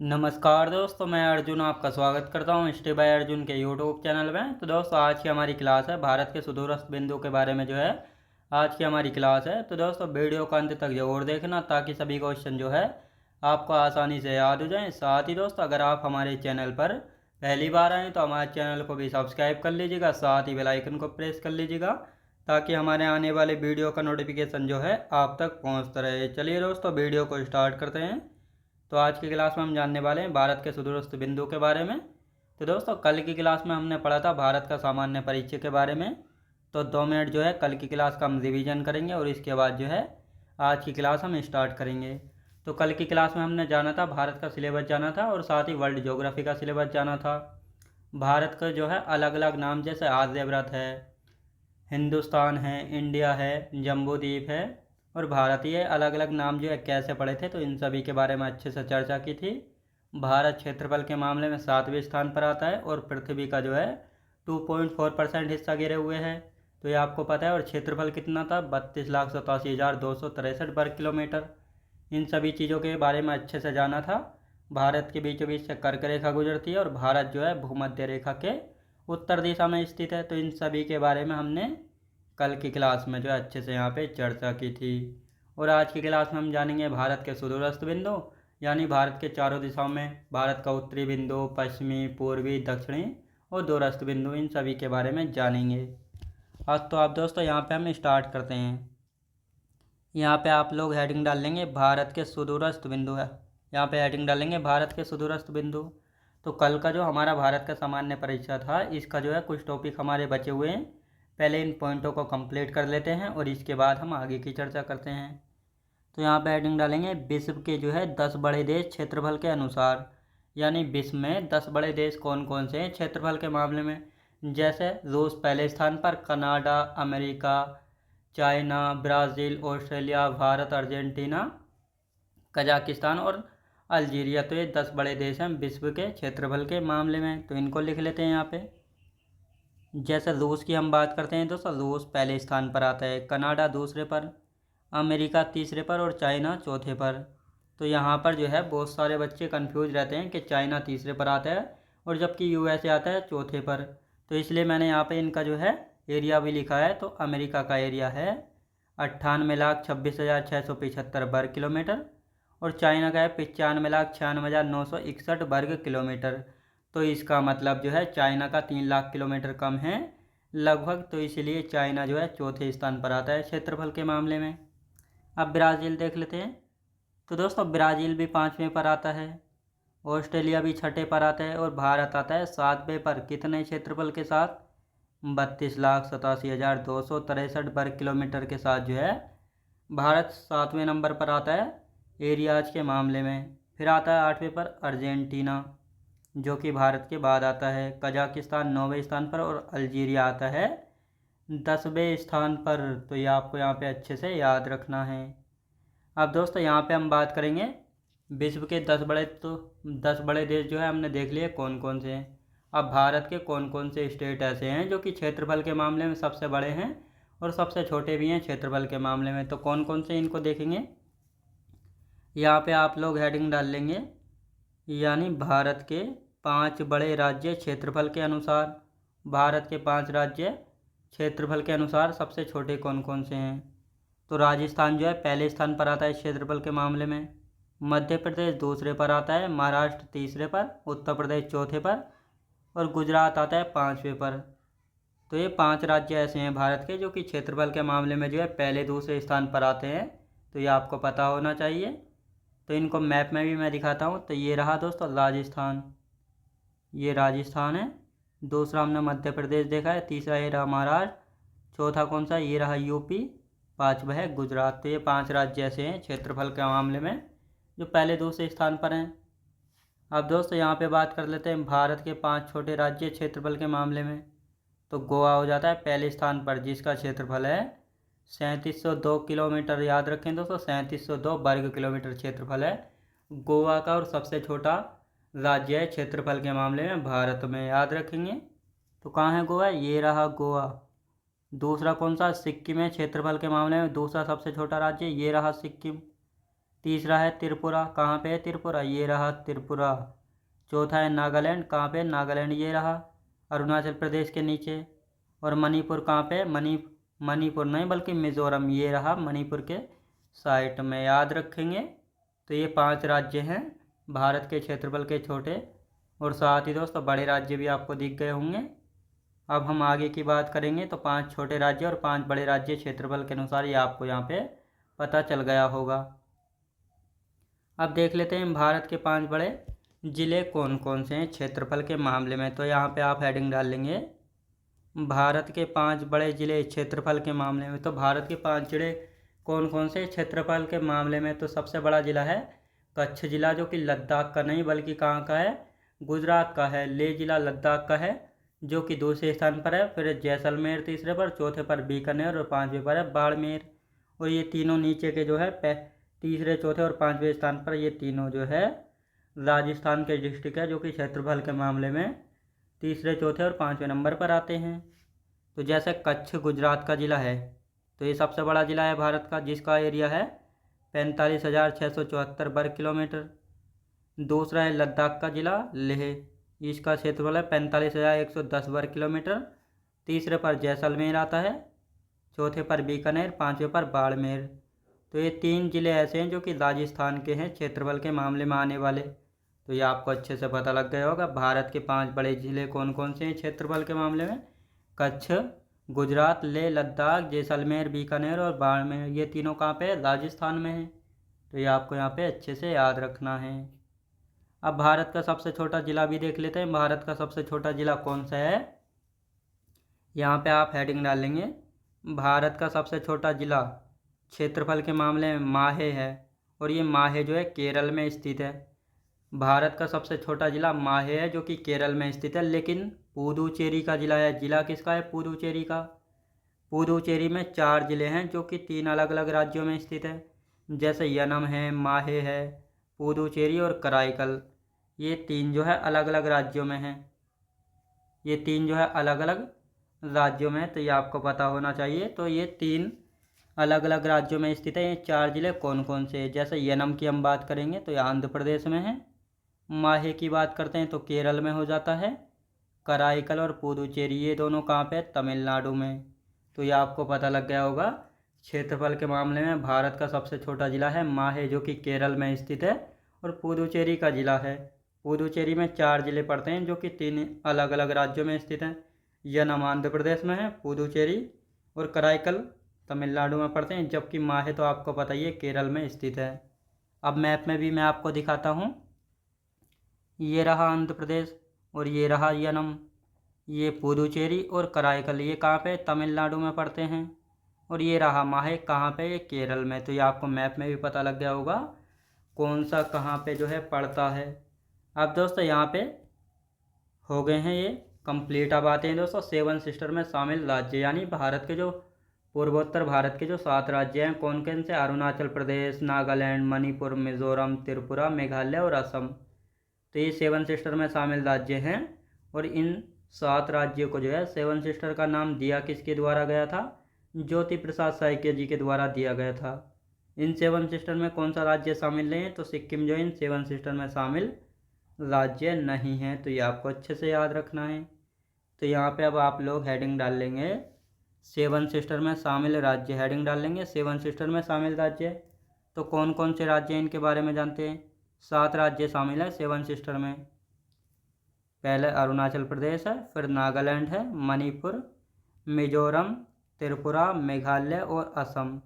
नमस्कार दोस्तों, मैं अर्जुन आपका स्वागत करता हूँ स्टे बाय अर्जुन के यूट्यूब चैनल में। तो दोस्तों, आज की हमारी क्लास है भारत के सुदूरस्थ बिंदु के बारे में आज की हमारी क्लास है। तो दोस्तों, वीडियो को अंत तक जरूर देखना ताकि सभी क्वेश्चन आपको आसानी से याद हो जाएं। साथ ही दोस्तों, अगर आप हमारे चैनल पर पहली बार आएँ तो हमारे चैनल को भी सब्सक्राइब कर लीजिएगा, साथ ही बेल आइकन को प्रेस कर लीजिएगा ताकि हमारे आने वाले वीडियो का नोटिफिकेशन आप तक पहुँचता रहे। चलिए दोस्तों, वीडियो को स्टार्ट करते हैं। तो आज की क्लास में हम जानने वाले हैं भारत के सुदूरस्थ बिंदु के बारे में। तो दोस्तों, कल की क्लास में हमने पढ़ा था भारत का सामान्य परिचय के बारे में। तो 2 मिनट कल की क्लास का हम रिवीजन करेंगे और इसके बाद आज की क्लास हम स्टार्ट करेंगे। तो कल की क्लास में हमने जाना था भारत का सिलेबस जाना था और साथ ही वर्ल्ड ज्योग्राफी का सिलेबस जाना था। भारत का अलग अलग नाम जैसे आर्यव्रत है, हिंदुस्तान है, इंडिया है, जम्बूद्वीप है और भारतीय अलग अलग नाम कैसे पड़े थे, तो इन सभी के बारे में अच्छे से चर्चा की थी। भारत क्षेत्रफल के मामले में 7वें स्थान पर आता है और पृथ्वी का 2.4% हिस्सा घेरे हुए है। तो ये आपको पता है। और क्षेत्रफल कितना था? 32,87,263 वर्ग किलोमीटर। इन सभी चीज़ों के बारे में अच्छे से जाना था। भारत के बीचों बीच से कर्क रेखा गुजरती है और भारत भूमध्य रेखा के उत्तर दिशा में स्थित है। तो इन सभी के बारे में हमने कल की क्लास में अच्छे से यहाँ पे चर्चा की थी। और आज की क्लास में हम जानेंगे भारत के सुदूरस्थ बिंदु, यानी भारत के चारों दिशाओं में भारत का उत्तरी बिंदु, पश्चिमी, पूर्वी, दक्षिणी और दूरस्थ बिंदु, इन सभी के बारे में जानेंगे। आज तो आप दोस्तों यहाँ पे हम स्टार्ट करते हैं। यहाँ पे आप लोग हेडिंग डाल लेंगे भारत के सुदूरस्थ बिंदु है। यहाँ पे हेडिंग डालेंगे भारत के सुदूरस्थ बिंदु। तो कल का जो हमारा भारत का सामान्य परिचय था, इसका कुछ टॉपिक हमारे बचे हुए हैं। पहले इन पॉइंटों को कंप्लीट कर लेते हैं और इसके बाद हम आगे की चर्चा करते हैं। तो यहाँ पे हेडिंग डालेंगे विश्व के 10 बड़े देश क्षेत्रफल के अनुसार, यानी विश्व में 10 बड़े देश कौन कौन से हैं क्षेत्रफल के मामले में। जैसे रूस पहले स्थान पर, Canada, America, China, Brazil, Australia, Bharat, Argentina, Kazakhstan और अल्जीरिया। तो ये 10 बड़े देश हैं विश्व के क्षेत्रफल के मामले में। तो इनको लिख लेते हैं यहाँ पे। जैसे रूस की हम बात करते हैं दोस्तों, रूस पहले स्थान पर आता है, कनाडा दूसरे पर, अमेरिका तीसरे पर और चाइना चौथे पर। तो यहाँ पर बहुत सारे बच्चे कंफ्यूज रहते हैं कि चाइना तीसरे पर आता है और जबकि यूएसए आता है चौथे पर। तो इसलिए मैंने यहाँ पे इनका एरिया भी लिखा है। तो अमेरिका का एरिया है 98,26,675 वर्ग किलोमीटर और चाइना का है 95,96,961 वर्ग किलोमीटर। तो इसका मतलब चाइना का 3 लाख किलोमीटर कम है लगभग। तो इसलिए चाइना चौथे स्थान पर आता है क्षेत्रफल के मामले में। अब ब्राज़ील देख लेते हैं। तो दोस्तों, ब्राज़ील भी 5वें पर आता है, ऑस्ट्रेलिया भी 6ठे पर आता है और भारत आता है 7वें पर। कितने क्षेत्रफल के साथ? 32,87,263 वर्ग किलोमीटर के साथ भारत 7वें नंबर पर आता है एरियाज के मामले में। फिर आता है 8वें पर अर्जेंटीना, जो कि भारत के बाद आता है, कजाकिस्तान 9वें स्थान पर और अल्जीरिया आता है 10वें स्थान पर। तो ये आपको यहाँ पे अच्छे से याद रखना है। अब दोस्तों, यहाँ पे हम बात करेंगे विश्व के 10 बड़े। तो 10 बड़े देश हमने देख लिए कौन कौन से हैं। अब भारत के कौन कौन से स्टेट ऐसे हैं जो कि क्षेत्रफल के मामले में सबसे बड़े हैं और सबसे छोटे भी हैं क्षेत्रफल के मामले में। तो कौन कौन से इनको देखेंगे। यहाँ पे आप लोग हेडिंग डाल लेंगे, यानी भारत के 5 बड़े राज्य क्षेत्रफल के अनुसार। भारत के 5 राज्य क्षेत्रफल के अनुसार सबसे छोटे कौन कौन से हैं। तो राजस्थान पहले स्थान पर आता है क्षेत्रफल के मामले में, मध्य प्रदेश दूसरे पर आता है, महाराष्ट्र तीसरे पर, उत्तर प्रदेश चौथे पर और गुजरात आता है 5वें पर। तो ये 5 राज्य ऐसे हैं भारत के जो कि क्षेत्रफल के मामले में पहले दूसरे स्थान पर आते हैं। तो ये आपको पता होना चाहिए। तो इनको मैप में भी मैं दिखाता हूँ। तो ये रहा दोस्तों राजस्थान, ये राजस्थान है। दूसरा हमने मध्य प्रदेश देखा है, तीसरा ये रहा महाराष्ट्र, चौथा कौन सा? ये रहा यूपी, 5वां है गुजरात। तो ये 5 राज्य ऐसे हैं क्षेत्रफल के मामले में जो पहले दूसरे स्थान पर हैं। अब दोस्तों, यहाँ पे बात कर लेते हैं भारत के 5 छोटे राज्य क्षेत्रफल के मामले में। तो गोवा हो जाता है पहले स्थान पर, जिसका क्षेत्रफल है 3702 किलोमीटर। याद रखें दोस्तों, 3702 वर्ग किलोमीटर क्षेत्रफल है गोवा का और सबसे छोटा राज्य है क्षेत्रफल के मामले में भारत में। याद रखेंगे। तो कहाँ है गोवा? ये रहा गोवा। दूसरा कौन सा? सिक्किम है क्षेत्रफल के मामले में दूसरा सबसे छोटा राज्य, ये रहा सिक्किम। तीसरा है त्रिपुरा, कहाँ पे है त्रिपुरा, ये रहा त्रिपुरा। चौथा है नागालैंड, कहाँ पे नागालैंड, ये रहा अरुणाचल प्रदेश के नीचे। और मणिपुर कहाँ पे, मणिपुर नहीं बल्कि मिज़ोरम, ये रहा मणिपुर के साइड में, याद रखेंगे। तो ये 5 राज्य हैं भारत के क्षेत्रफल के छोटे, और साथ ही दोस्तों बड़े राज्य भी आपको दिख गए होंगे। अब हम आगे की बात करेंगे तो 5 छोटे राज्य और 5 बड़े राज्य क्षेत्रफल के अनुसार ये आपको यहाँ पे पता चल गया होगा। अब देख लेते हैं भारत के 5 बड़े ज़िले कौन कौन से हैं क्षेत्रफल के मामले में। तो यहाँ पे आप हेडिंग डाल लेंगे भारत के 5 बड़े ज़िले क्षेत्रफल के मामले में। तो भारत के 5 ज़िले कौन कौन से क्षेत्रफल के मामले में, तो सबसे बड़ा ज़िला है कच्छ ज़िला, जो कि लद्दाख का नहीं बल्कि कहाँ का है, गुजरात का है। लेह ज़िला लद्दाख का है, जो कि दूसरे स्थान पर है। फिर जैसलमेर तीसरे पर, चौथे पर बीकानेर और 5वें पर है बाड़मेर। और ये तीनों नीचे के जो है तीसरे, चौथे और 5वें स्थान पर ये तीनों जो है राजस्थान के डिस्ट्रिक्ट है, जो कि क्षेत्रफल के मामले में तीसरे, चौथे और 5वें नंबर पर आते हैं। तो जैसे कच्छ गुजरात का ज़िला है, तो ये सबसे बड़ा ज़िला है भारत का, जिसका एरिया है 45,674 वर्ग किलोमीटर। दूसरा है लद्दाख का ज़िला लेह, इसका क्षेत्रफल है 45,110 वर्ग किलोमीटर। तीसरे पर जैसलमेर आता है, चौथे पर बीकानेर, 5वें पर बाड़मेर। तो ये 3 ज़िले ऐसे हैं जो कि राजस्थान के हैं क्षेत्रफल के मामले में आने वाले। तो ये आपको अच्छे से पता लग गया होगा भारत के 5 बड़े ज़िले कौन कौन से हैं क्षेत्रफल के मामले में। कच्छ, गुजरात, लेह, लद्दाख, जैसलमेर, बीकानेर और बाड़मेर, ये तीनों कहाँ पे, राजस्थान में हैं। तो ये आपको यहाँ पे अच्छे से याद रखना है। अब भारत का सबसे छोटा ज़िला भी देख लेते हैं। भारत का सबसे छोटा ज़िला कौन सा है, यहाँ पे आप हेडिंग डाल लेंगे भारत का सबसे छोटा ज़िला क्षेत्रफल के मामले में माहे है, और ये माहे जो है केरल में स्थित है। भारत का सबसे छोटा ज़िला माहे है, जो कि केरल में स्थित है। लेकिन पुदुचेरी का ज़िला है, ज़िला किसका है, पुदुचेरी का। पुदुचेरी में 4 ज़िले हैं जो कि 3 अलग अलग राज्यों में स्थित है, जैसे यनम है, माहे है, पुदुचेरी और कराईकल। ये 3 जो है अलग अलग राज्यों में हैं, ये 3 जो है अलग अलग राज्यों में, तो ये आपको पता होना चाहिए। तो ये 3 अलग अलग राज्यों में स्थित है। ये 4 ज़िले कौन कौन से हैं, जैसे यनम की हम बात करेंगे तो ये आंध्र प्रदेश में है। माहे की बात करते हैं तो केरल में हो जाता है। कराईकल और पुदुचेरी ये दोनों कहाँ पे, तमिलनाडु में। तो ये आपको पता लग गया होगा क्षेत्रफल के मामले में भारत का सबसे छोटा ज़िला है माहे, जो कि केरल में स्थित है। और पुदुचेरी का ज़िला है, पुदुचेरी में 4 ज़िले पड़ते हैं जो कि 3 अलग अलग राज्यों में स्थित हैं। यनम आंध्र प्रदेश में है, पुदुचेरी और कराईकल तमिलनाडु में पड़ते हैं, जबकि माहे तो आपको पता ही है केरल में स्थित है। अब मैप में भी मैं आपको दिखाता हूँ। ये रहा आंध्र प्रदेश और ये रहा यनम, ये पुदुचेरी और कराईकल ये कहाँ पे, तमिलनाडु में पड़ते हैं। और ये रहा माहे कहाँ पे, ये केरल में। तो ये आपको मैप में भी पता लग गया होगा कौन सा कहाँ पे जो है पड़ता है। अब दोस्तों यहाँ पे हो गए हैं ये कंप्लीट। अब आते हैं दोस्तों 7 सिस्टर में शामिल राज्य, यानी भारत के जो पूर्वोत्तर भारत के जो 7 राज्य हैं कौन कौन से, अरुणाचल प्रदेश, नागालैंड, मणिपुर, मिजोरम, त्रिपुरा, मेघालय और असम। तो ये 7 सिस्टर में शामिल राज्य हैं। और इन 7 राज्यों को जो है 7 सिस्टर का नाम दिया किसके द्वारा गया था, ज्योति प्रसाद साइकिया जी के द्वारा दिया गया था। इन 7 सिस्टर में कौन सा राज्य शामिल नहीं है, तो सिक्किम जो इन 7 सिस्टर में शामिल राज्य नहीं है। तो ये आपको अच्छे से याद रखना है। तो यहाँ पे अब आप लोग हेडिंग डाल लेंगे 7 सिस्टर में शामिल राज्य, हेडिंग डाल लेंगे 7 सिस्टर में शामिल राज्य। तो कौन कौन से राज्य हैं इनके बारे में जानते हैं। 7 राज्य शामिल है 7 सिस्टर में। पहले अरुणाचल प्रदेश है, फिर नागालैंड है, मणिपुर, मिजोरम, त्रिपुरा, मेघालय और असम।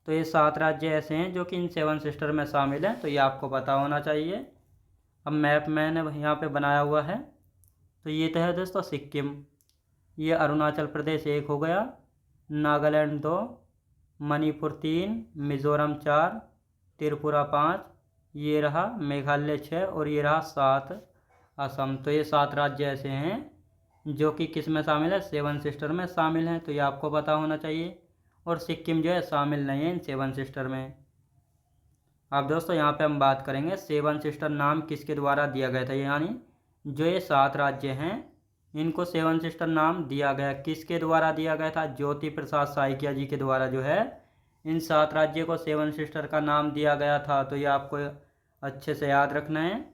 तो ये 7 राज्य ऐसे हैं जो कि इन 7 सिस्टर में शामिल हैं। तो ये आपको पता होना चाहिए। अब मैप मैंने यहाँ पे बनाया हुआ है। तो ये तो है दोस्तों सिक्किम, ये अरुणाचल प्रदेश 1 हो गया, नागालैंड 2, मणिपुर 3, मिज़ोरम 4, त्रिपुरा 5, ये रहा मेघालय 6 और ये रहा 7 असम। तो ये 7 राज्य ऐसे हैं जो कि किस में शामिल है, 7 सिस्टर में शामिल हैं। तो ये आपको पता होना चाहिए। और सिक्किम जो है शामिल नहीं है इन 7 सिस्टर में। अब दोस्तों यहाँ पे हम बात करेंगे 7 सिस्टर नाम किसके द्वारा दिया गया था, यानी जो ये 7 राज्य हैं इनको 7 सिस्टर नाम दिया गया, किसके द्वारा दिया गया था, ज्योति प्रसाद साइकिया जी के द्वारा जो है इन 7 राज्यों को 7 सिस्टर का नाम दिया गया था, तो ये आपको अच्छे से याद रखना है।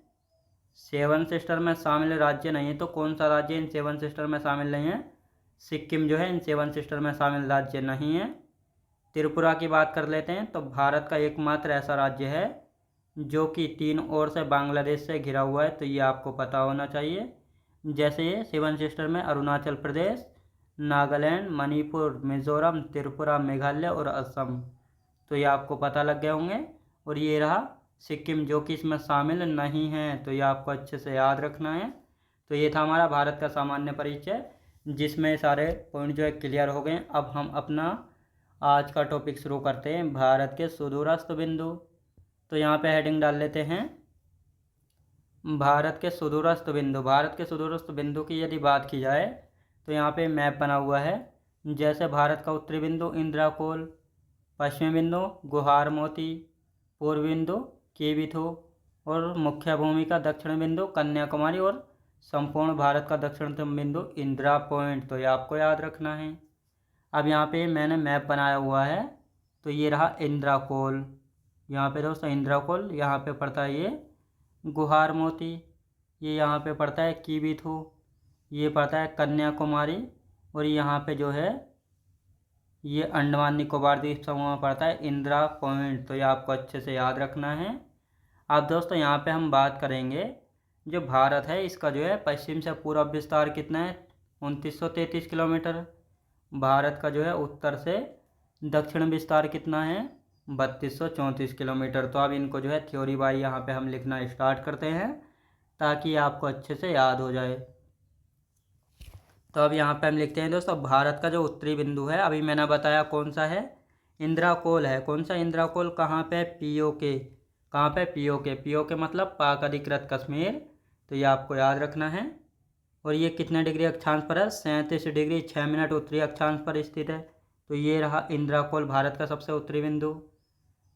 7 सिस्टर में शामिल राज्य नहीं है, तो कौन सा राज्य इन 7 सिस्टर में शामिल नहीं है? सिक्किम जो है इन 7 सिस्टर में शामिल राज्य नहीं है। त्रिपुरा की बात कर लेते हैं, तो भारत का एकमात्र ऐसा राज्य है जो कि 3 ओर से बांग्लादेश से घिरा हुआ है, तो ये आपको पता होना चाहिए। जैसे ये 7 सिस्टर में अरुणाचल प्रदेश, नागालैंड, मणिपुर, मिजोरम, त्रिपुरा, मेघालय और असम, तो ये आपको पता लग गए होंगे। और ये रहा सिक्किम जो कि इसमें शामिल नहीं है, तो ये आपको अच्छे से याद रखना है। तो ये था हमारा भारत का सामान्य परिचय, जिसमें सारे पॉइंट जो है क्लियर हो गए। अब हम अपना आज का टॉपिक शुरू करते हैं, भारत के सुदूरस्थ बिंदु। तो यहाँ पे हेडिंग डाल लेते हैं भारत के सुदूरस्थ बिंदु। भारत के सुदूरस्थ बिंदु की यदि बात की जाए तो यहाँ पे मैप बना हुआ है। जैसे भारत का उत्तरी बिंदु इंद्राकोल, पश्चिमी बिंदु गुहार मोती, पूर्वी बिंदु कीबिथु और मुख्य भूमि का दक्षिण बिंदु कन्याकुमारी और संपूर्ण भारत का दक्षिणतम बिंदु इंदिरा पॉइंट, तो ये आपको याद रखना है। अब यहाँ पे मैंने मैप बनाया हुआ है, तो ये रहा इंद्राकोल। यहाँ पे दोस्तों इंद्राकोल, यहाँ पे पड़ता है ये गुहार मोती, ये यहाँ पे पड़ता है कीबिथु, ये पड़ता है कन्याकुमारी, और यहाँ पे जो है ये अंडमान निकोबार द्वीप समूह में पड़ता है इंदिरा पॉइंट, तो ये आपको अच्छे से याद रखना है। अब दोस्तों यहाँ पे हम बात करेंगे जो भारत है इसका जो है पश्चिम से पूर्व विस्तार कितना है? 2933 किलोमीटर। भारत का जो है उत्तर से दक्षिण विस्तार कितना है? 3234 किलोमीटर। तो अब इनको जो है थ्योरी बाई यहाँ पे हम लिखना स्टार्ट करते हैं ताकि आपको अच्छे से याद हो जाए। तो अब यहाँ पे हम लिखते हैं दोस्तों भारत का जो उत्तरी बिंदु है, अभी मैंने बताया कौन सा है? इंद्राकोल है। कौन सा इंद्राकोल? कहाँ पे? पीओके। कहाँ पे? पीओके। पीओके मतलब पाक अधिकृत कश्मीर, तो ये आपको याद रखना है। और ये कितने डिग्री अक्षांश पर है? 37 डिग्री 6 मिनट उत्तरी अक्षांश पर स्थित है। तो ये रहा इंद्राकोल, भारत का सबसे उत्तरी बिंदु।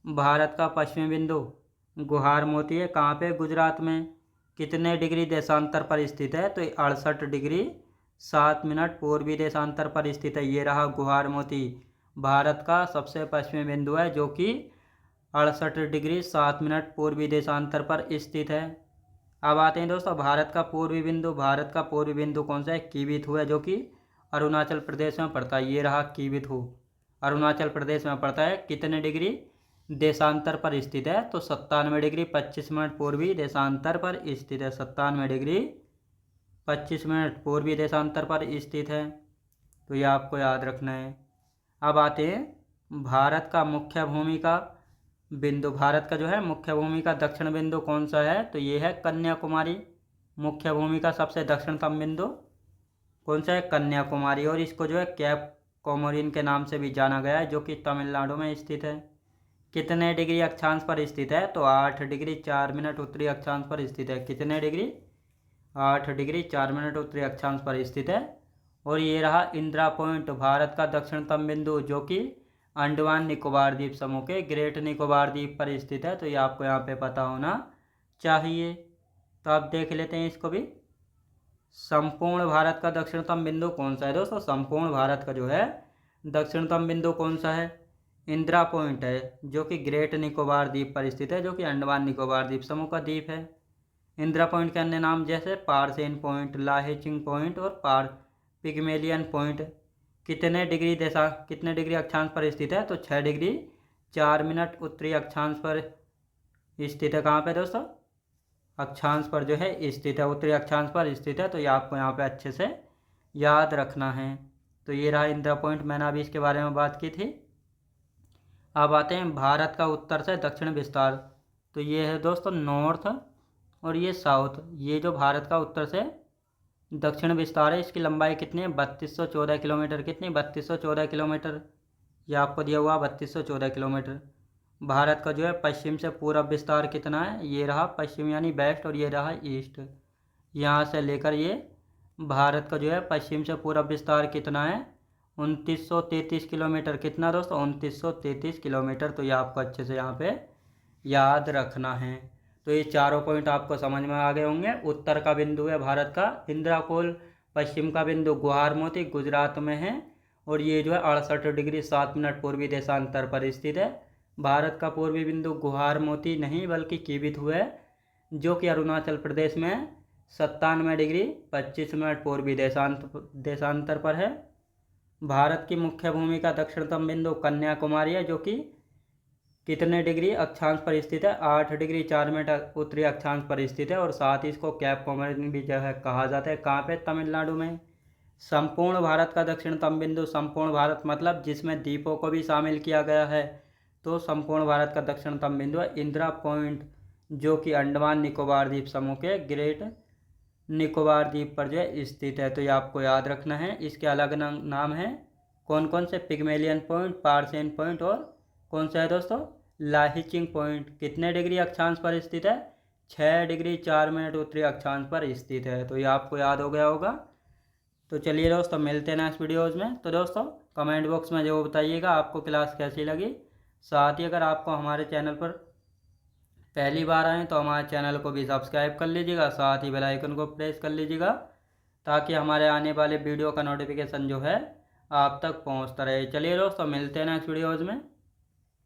भारत का पश्चिमी बिंदु गुहार मोती है। कहाँ पे? गुजरात में। कितने डिग्री देशांतर पर स्थित है? तो 68 डिग्री 7 मिनट पूर्वी देशांतर पर स्थित है। ये रहा गुहार मोती, भारत का सबसे पश्चिमी बिंदु है जो कि 68 डिग्री 7 मिनट पूर्वी देशांतर पर स्थित है। अब आते हैं दोस्तों भारत का पूर्वी बिंदु। भारत का पूर्वी बिंदु कौन सा है? कीबिथु है, जो कि अरुणाचल प्रदेश में पड़ता है। ये रहा कीबिथु, अरुणाचल प्रदेश में पड़ता है। कितने डिग्री देशांतर पर स्थित है? तो 97 डिग्री 25 मिनट पूर्वी देशांतर पर स्थित है। 97 डिग्री 25 मिनट पूर्वी देशांतर पर स्थित है, तो ये आपको याद रखना है। अब आते हैं भारत का मुख्य भूमि का बिंदु। भारत का जो है मुख्य भूमि का दक्षिण बिंदु कौन सा है? तो ये है कन्याकुमारी। मुख्य भूमि का सबसे दक्षिणतम बिंदु कौन सा है? कन्याकुमारी। और इसको जो है कैप कोमोरिन के नाम से भी जाना गया है, जो कि तमिलनाडु में स्थित है। कितने डिग्री अक्षांश पर स्थित है? तो 8 डिग्री 4 मिनट उत्तरी अक्षांश पर स्थित है। कितने डिग्री? 8 डिग्री 4 मिनट उत्तरी अक्षांश पर स्थित है। और ये रहा इंदिरा पॉइंट, भारत का दक्षिणतम बिंदु, जो कि अंडमान निकोबार द्वीप समूह के ग्रेट निकोबार द्वीप पर स्थित है, तो ये आपको यहाँ पे पता होना चाहिए। तो आप देख लेते हैं इसको भी। संपूर्ण भारत का दक्षिणतम बिंदु कौन सा है दोस्तों? संपूर्ण भारत का जो है दक्षिणतम बिंदु कौन सा है? इंदिरा पॉइंट है, जो कि ग्रेट निकोबार द्वीप पर स्थित है, जो कि अंडमान निकोबार द्वीप समूह का द्वीप है। इंदिरा पॉइंट के अन्य नाम जैसे पारसेन पॉइंट, लाहेचिंग पॉइंट और पिग्मेलियन पॉइंट। कितने डिग्री अक्षांश पर स्थित है? तो 6 डिग्री 4 मिनट उत्तरी अक्षांश पर स्थित है। कहाँ पे दोस्तों? अक्षांश पर जो है स्थित है, उत्तरी अक्षांश पर स्थित है, तो ये आपको यहाँ पे अच्छे से याद रखना है। तो ये रहा इंदिरा पॉइंट, मैंने अभी इसके बारे में बात की थी। अब आते हैं भारत का उत्तर से दक्षिण विस्तार। तो ये है दोस्तों नॉर्थ और ये साउथ। ये जो भारत का उत्तर से दक्षिण विस्तार है, इसकी लंबाई कितनी है? 3214 किलोमीटर। कितनी? 3214 किलोमीटर। ये आपको दिया हुआ 3214 किलोमीटर। भारत का जो है पश्चिम से पूर्व विस्तार कितना है? ये रहा पश्चिम यानी वेस्ट, और ये रहा ईस्ट। यहाँ से लेकर ये भारत का जो है पश्चिम से पूर्व विस्तार कितना है? 2933 किलोमीटर। कितना दोस्तों? 2933 किलोमीटर। तो ये आपको अच्छे से यहाँ पे याद रखना है। तो ये चारों पॉइंट आपको समझ में आ गए होंगे। उत्तर का बिंदु है भारत का इंद्राकोल, पश्चिम का बिंदु गुहार मोती गुजरात में है, और ये जो है 68°7' पूर्वी देशांतर पर स्थित है। भारत का पूर्वी बिंदु गुहार मोती नहीं बल्कि किबिथु है, जो कि अरुणाचल प्रदेश में 97°25' पूर्वी देशांतर पर है। भारत की मुख्य भूमि का दक्षिणतम बिंदु कन्याकुमारी है, जो कि कितने डिग्री अक्षांश पर स्थित है? 8°4' उत्तरी अक्षांश पर स्थित है। और साथ ही इसको कैप कॉमोरिन भी जो है कहा जाता है। कहाँ पे? तमिलनाडु में। संपूर्ण भारत का दक्षिणतम बिंदु, संपूर्ण भारत मतलब जिसमें द्वीपों को भी शामिल किया गया है, तो संपूर्ण भारत का दक्षिणतम बिंदु है इंदिरा पॉइंट, जो कि अंडमान निकोबार द्वीप समूह के ग्रेट निकोबार द्वीप पर जो है स्थित है। तो ये आपको याद रखना है। इसके अलग नाम है कौन कौन से? पिग्मेलियन पॉइंट, पार्सेन पॉइंट और कौन सा है दोस्तों? लाहिचिंग पॉइंट। कितने डिग्री अक्षांश पर स्थित है? 6°4' उत्तरी अक्षांश पर स्थित है। तो ये आपको याद हो गया होगा। तो चलिए दोस्तों, मिलते हैं नेक्स्ट वीडियोज़ में। तो दोस्तों कमेंट बॉक्स में जो बताइएगा आपको क्लास कैसी लगी। साथ ही अगर आपको हमारे चैनल पर पहली बार आए तो हमारे चैनल को भी सब्सक्राइब कर लीजिएगा, साथ ही बेल आइकन को प्रेस कर लीजिएगा, ताकि हमारे आने वाले वीडियो का नोटिफिकेशन जो है आप तक पहुंचता रहे। चलिए दोस्तों, मिलते हैं नेक्स्ट वीडियोज़ में।